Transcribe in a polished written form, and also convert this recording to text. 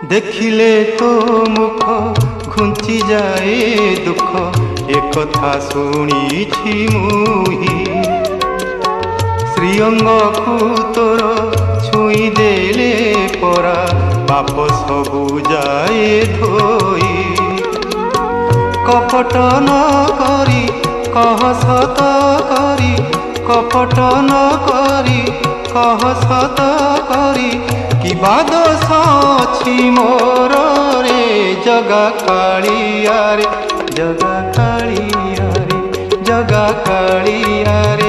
देखिले तो मुख घुंची जाए दुख एक कथा शुणी मुही श्रीअंग को तोर छुई देले परा पाप सबु जाए धोई कपट न करी कह सत करी कपट न करी कह सत करी कि दोष अछि मोर रे जगा कालिया रे जगा कालिया रे जगा कालिया रे।